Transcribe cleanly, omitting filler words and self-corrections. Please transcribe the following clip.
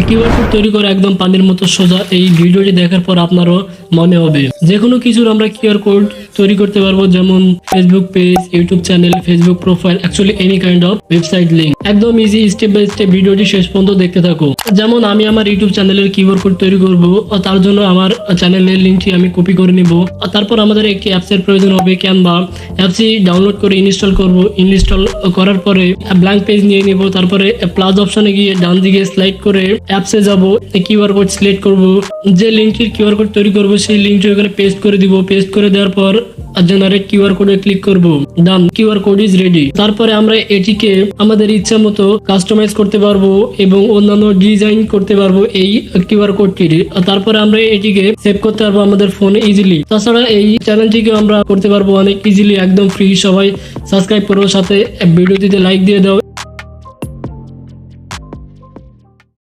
QR code তৈরি করা একদম পানির মতো সোজা। এই ভিডিওটি দেখার পর আপনারও মনে হবে যে কোনো কিছুর আমরা কিউআর কোড তৈরি করতে পারবো, যেমন Facebook page, YouTube channel, Facebook profile, actually any kind of website link. একদম ইজি, স্টেপ বাই স্টেপ ভিডিওটি শেষ পর্যন্ত দেখতে থাকো। যেমন আমি আমার ইউটিউব চ্যানেলের কিউআর কোড তৈরি করব, তার জন্য আমার চ্যানেলের লিঙ্কটি আমি কপি করে নিব। তারপর আমাদের একটি অ্যাপসের প্রয়োজন হবে, ক্যানভা অ্যাপসটি ডাউনলোড করে ইনস্টল করব। ইনস্টল করার পরে ব্ল্যাঙ্ক পেজ নিয়ে নিব, তারপরে প্লাস অপশনে গিয়ে ডান দিকে স্লাইড করে অ্যাপসে যাব, কিউআর কোড সিলেক্ট করব। যে লিঙ্কটির কিউআর কোড তৈরি করব সেই লিঙ্কটি ওখানে পেস্ট করে দিব। পেস্ট করে দেওয়ার পর জেনারেট কিউআর কোডে ক্লিক করব। ডান, কিউআর কোড ইজ রেডি। তারপরে আমরা এটিকে আমাদের ইচ্ছা মতো কাস্টমাইজ করতে পারবো এবং অন্যান্য ডিজাইন করতে পারবো এই কিউআর কোডটির। তারপরে আমরা এটিকে সেভ করতে পারবো আমাদের ফোনে ইজিলি। তাছাড়া এই চ্যানেলটিকে আমরা করতে পারবো অনেক ইজিলি, একদম ফ্রি। সবাই সাবস্ক্রাইব করো, সাথে ভিডিওটিতে লাইক দিয়ে দাও।